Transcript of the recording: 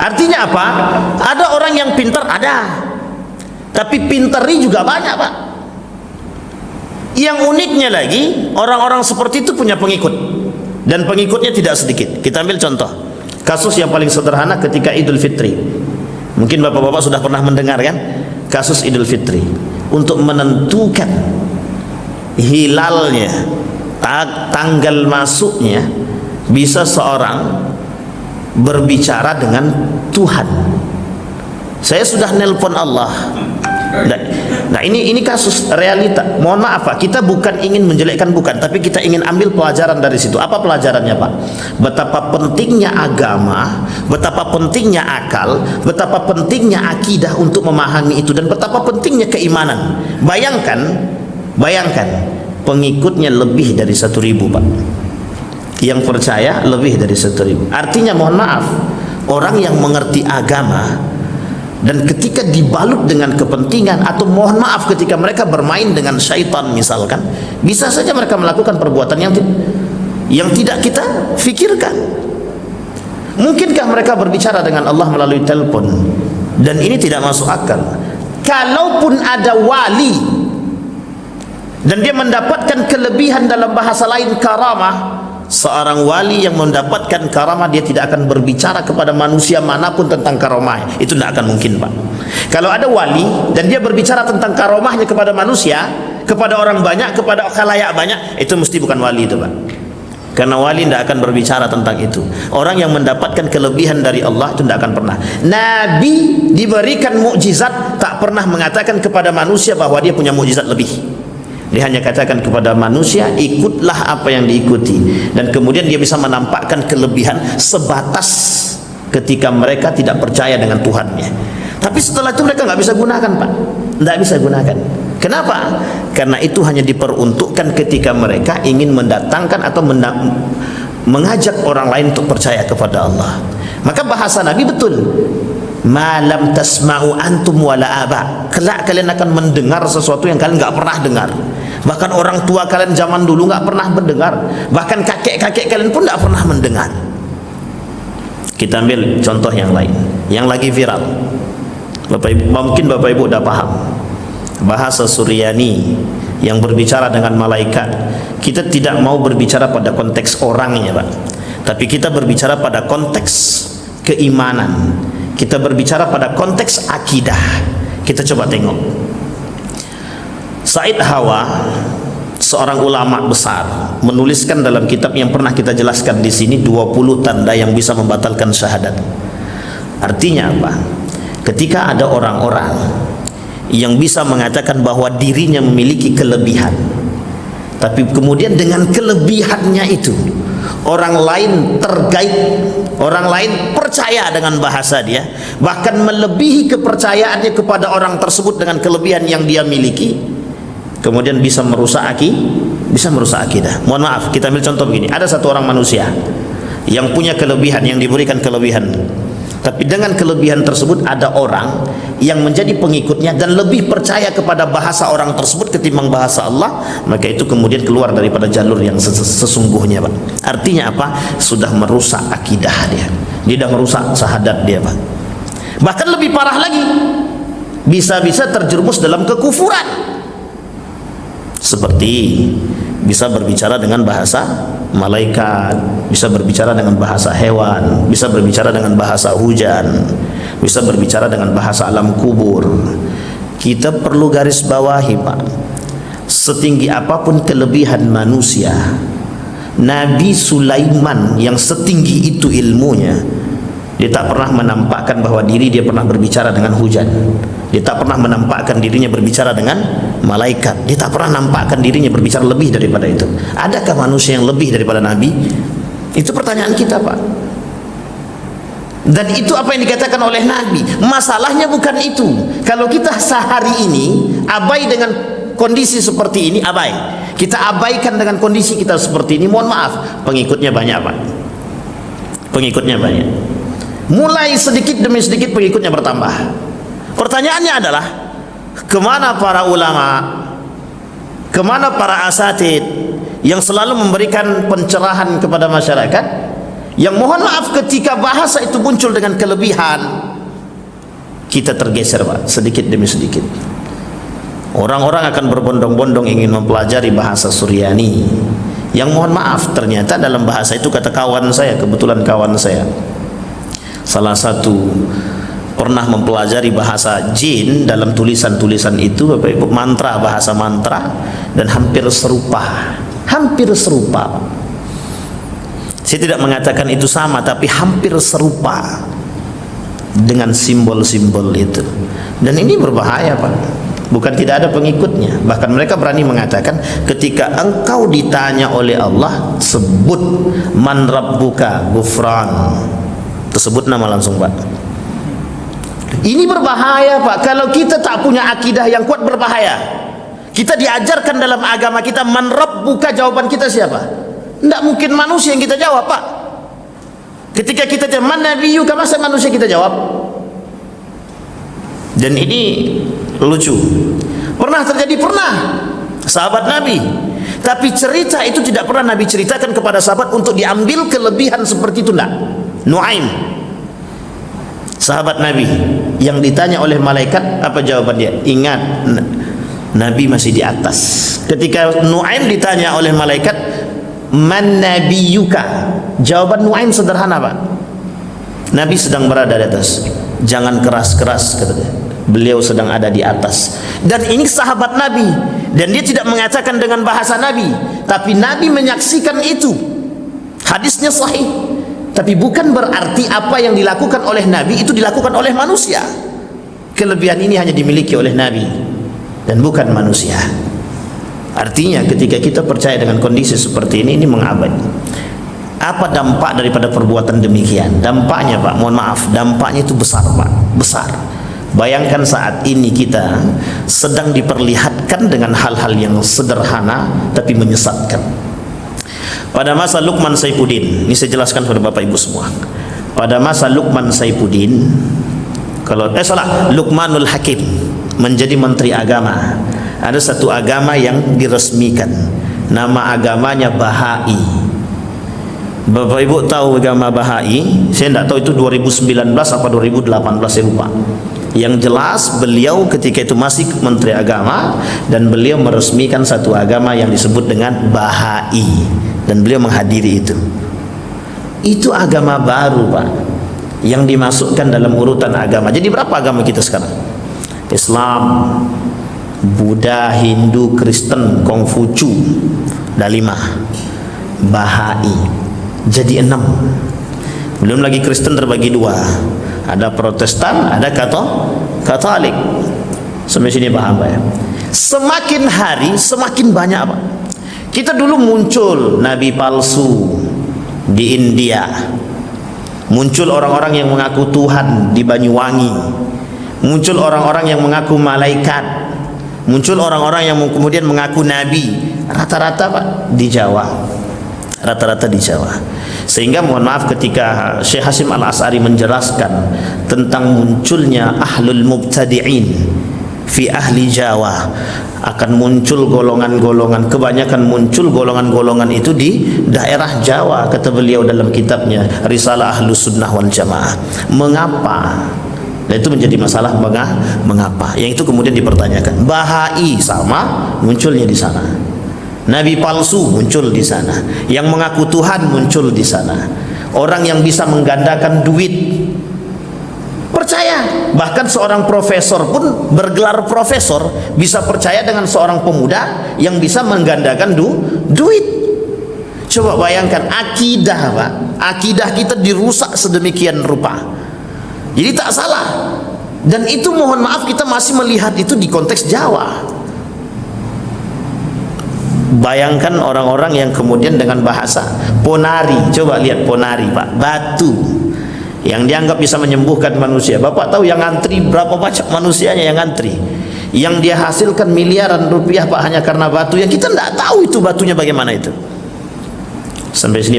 Artinya apa? Ada orang yang pintar, ada, tapi pintari juga banyak, Pak. Yang uniknya lagi, orang-orang seperti itu punya pengikut, dan pengikutnya tidak sedikit. Kita ambil contoh kasus yang paling sederhana ketika Idul Fitri. Mungkin bapak-bapak sudah pernah mendengar kan kasus Idul Fitri. Untuk menentukan hilalnya, tanggal masuknya, bisa seorang berbicara dengan Tuhan. Saya sudah nelpon Allah. Nah ini kasus realita. Mohon maaf Pak, kita bukan ingin menjelekkan, bukan, tapi kita ingin ambil pelajaran dari situ. Apa pelajarannya Pak? Betapa pentingnya agama, betapa pentingnya akal, betapa pentingnya akidah untuk memahami itu, dan betapa pentingnya keimanan. Bayangkan pengikutnya lebih dari 1.000 Pak, yang percaya lebih dari 1.000. Artinya mohon maaf, orang yang mengerti agama dan ketika dibalut dengan kepentingan, atau mohon maaf ketika mereka bermain dengan syaitan misalkan, bisa saja mereka melakukan perbuatan yang tidak kita fikirkan. Mungkinkah mereka berbicara dengan Allah melalui telepon? Dan ini tidak masuk akal. Kalaupun ada wali dan dia mendapatkan kelebihan, dalam bahasa lain karamah, seorang wali yang mendapatkan karamah, dia tidak akan berbicara kepada manusia manapun tentang karamah. Itu tidak akan mungkin Pak. Kalau ada wali dan dia berbicara tentang karamahnya kepada manusia, kepada orang banyak, kepada khalayak banyak, itu mesti bukan wali itu Pak. Karena wali tidak akan berbicara tentang itu. Orang yang mendapatkan kelebihan dari Allah itu tidak akan pernah. Nabi diberikan mukjizat, tak pernah mengatakan kepada manusia bahwa dia punya mukjizat lebih. Dia hanya katakan kepada manusia, ikutlah apa yang diikuti, dan kemudian dia bisa menampakkan kelebihan sebatas ketika mereka tidak percaya dengan Tuhannya. Tapi setelah itu mereka nggak bisa gunakan Pak, nggak bisa gunakan. Kenapa? Karena itu hanya diperuntukkan ketika mereka ingin mendatangkan atau mengajak orang lain untuk percaya kepada Allah. Maka bahasa Nabi betul, malam tasma'u antum wala aba, kelak kalian akan mendengar sesuatu yang kalian nggak pernah dengar. Bahkan orang tua kalian zaman dulu nggak pernah mendengar, bahkan kakek-kakek kalian pun nggak pernah mendengar. Kita ambil contoh yang lain, yang lagi viral. Mungkin Bapak Ibu udah paham bahasa Suryani yang berbicara dengan malaikat. Kita tidak mau berbicara pada konteks orangnya Pak, tapi kita berbicara pada konteks keimanan. Kita berbicara pada konteks akidah. Kita coba tengok. Said Hawa, seorang ulama besar, menuliskan dalam kitab yang pernah kita jelaskan di sini, 20 tanda yang bisa membatalkan syahadat. Artinya apa? Ketika ada orang-orang yang bisa mengatakan bahwa dirinya memiliki kelebihan, tapi kemudian dengan kelebihannya itu orang lain tergait, orang lain percaya dengan bahasa dia, bahkan melebihi kepercayaannya kepada orang tersebut dengan kelebihan yang dia miliki, kemudian bisa merusak akidah. Mohon maaf, kita ambil contoh begini. Ada satu orang manusia yang punya kelebihan, yang diberikan kelebihan, tapi dengan kelebihan tersebut ada orang yang menjadi pengikutnya dan lebih percaya kepada bahasa orang tersebut ketimbang bahasa Allah, maka itu kemudian keluar daripada jalur yang sesungguhnya Pak. Artinya apa? Sudah merusak akidah dia, sudah merusak syahadat dia Pak. Bahkan lebih parah lagi, bisa-bisa terjerumus dalam kekufuran. Seperti bisa berbicara dengan bahasa malaikat, bisa berbicara dengan bahasa hewan, bisa berbicara dengan bahasa hujan, bisa berbicara dengan bahasa alam kubur. Kita perlu garis bawahi Pak, setinggi apapun kelebihan manusia, Nabi Sulaiman yang setinggi itu ilmunya, dia tak pernah menampakkan bahwa dia pernah berbicara dengan hujan. Dia tak pernah menampakkan dirinya berbicara dengan malaikat. Dia tak pernah nampakkan dirinya berbicara lebih daripada itu. Adakah manusia yang lebih daripada Nabi? Itu pertanyaan kita Pak. Dan itu apa yang dikatakan oleh Nabi. Masalahnya bukan itu. Kalau kita sehari ini abai dengan kondisi seperti ini, abai, kita abaikan dengan kondisi kita seperti ini, mohon maaf, pengikutnya banyak Pak. Pengikutnya banyak. Mulai sedikit demi sedikit pengikutnya bertambah. Pertanyaannya adalah, kemana para ulama, kemana para asatid yang selalu memberikan pencerahan kepada masyarakat, Yang mohon maaf ketika bahasa itu muncul dengan kelebihan, kita tergeser Pak, sedikit demi sedikit. Orang-orang akan berbondong-bondong ingin mempelajari bahasa Suryani. Yang mohon maaf ternyata dalam bahasa itu, kata kawan saya, kebetulan kawan saya salah satu pernah mempelajari bahasa jin, dalam tulisan-tulisan itu Bapak Ibu, mantra, bahasa mantra, dan hampir serupa. Saya tidak mengatakan itu sama, tapi hampir serupa dengan simbol-simbol itu. Dan ini berbahaya Pak, bukan tidak ada pengikutnya. Bahkan mereka berani mengatakan, ketika engkau ditanya oleh Allah, sebut man rabbuka gufran, tersebut nama langsung Pak. Ini berbahaya Pak. Kalau kita tak punya akidah yang kuat, berbahaya. Kita diajarkan dalam agama kita, man rabbuka, jawaban kita siapa? Tidak mungkin manusia yang kita jawab Pak. Ketika kita jawab man nabiyuka, masa manusia kita jawab? Dan ini lucu. Pernah terjadi, pernah sahabat Nabi, tapi cerita itu tidak pernah Nabi ceritakan kepada sahabat untuk diambil kelebihan seperti itu. Tidak. Nuaim, sahabat Nabi, yang ditanya oleh malaikat, apa jawaban dia? Ingat, Nabi masih di atas. Ketika Nuaim ditanya oleh malaikat, man nabiyuka, jawaban Nuaim sederhana Pak, Nabi sedang berada di atas. Jangan keras-keras, kata dia, beliau sedang ada di atas. Dan ini sahabat Nabi, dan dia tidak mengatakan dengan bahasa Nabi, tapi Nabi menyaksikan itu. Hadisnya sahih. Tapi bukan berarti apa yang dilakukan oleh Nabi itu dilakukan oleh manusia. Kelebihan ini hanya dimiliki oleh Nabi dan bukan manusia. Artinya ketika kita percaya dengan kondisi seperti ini mengabadi. Apa dampak daripada perbuatan demikian? Dampaknya Pak, mohon maaf, dampaknya itu besar Pak, besar. Bayangkan saat ini kita sedang diperlihatkan dengan hal-hal yang sederhana tapi menyesatkan. Pada masa Luqman Saifuddin, ini saya jelaskan kepada Bapak Ibu semua. Pada masa Luqman Saifuddin, Luqmanul Hakim menjadi menteri agama. Ada satu agama yang diresmikan, nama agamanya Bahai. Bapak Ibu tahu agama Bahai? Saya tidak tahu itu 2019 apa 2018, saya lupa. Yang jelas beliau ketika itu masih menteri agama, dan beliau meresmikan satu agama yang disebut dengan Bahai, dan beliau menghadiri itu. Itu agama baru Pak, yang dimasukkan dalam urutan agama. Jadi berapa agama kita sekarang? Islam, Buddha, Hindu, Kristen, Kongfucu, ada 5. Bahai jadi 6. Belum lagi Kristen terbagi 2. Ada Protestan, ada Katolik. Sampai sini paham Pak ya? Semakin hari semakin banyak Pak. Kita dulu muncul nabi palsu di India, muncul orang-orang yang mengaku Tuhan di Banyuwangi, muncul orang-orang yang mengaku malaikat, muncul orang-orang yang kemudian mengaku nabi. Rata-rata Pak di Jawa, rata-rata di Jawa. Sehingga mohon maaf ketika Syekh Hasim Al-As'ari menjelaskan tentang munculnya ahlul mubtadi'in fi ahli Jawa, akan muncul golongan-golongan, kebanyakan muncul golongan-golongan itu di daerah Jawa, kata beliau dalam kitabnya Risalah Ahlus Sunnah wal Jamaah. Mengapa? Dan itu menjadi masalah, mengapa? Yang itu kemudian dipertanyakan. Bahai sama munculnya di sana. Nabi palsu muncul di sana, yang mengaku Tuhan muncul di sana, orang yang bisa menggandakan duit percaya. Bahkan seorang profesor pun bergelar profesor bisa percaya dengan seorang pemuda yang bisa menggandakan duit. Coba bayangkan akidah Pak, akidah kita dirusak sedemikian rupa. Jadi tak salah. Dan itu mohon maaf kita masih melihat itu di konteks Jawa. Bayangkan orang-orang yang kemudian dengan bahasa ponari, coba lihat ponari Pak, batu yang dianggap bisa menyembuhkan manusia. Bapak tahu yang antri berapa banyak manusianya yang antri, yang dia hasilkan miliaran rupiah Pak hanya karena batu yang kita tidak tahu itu batunya bagaimana itu. Sampai sini Pak.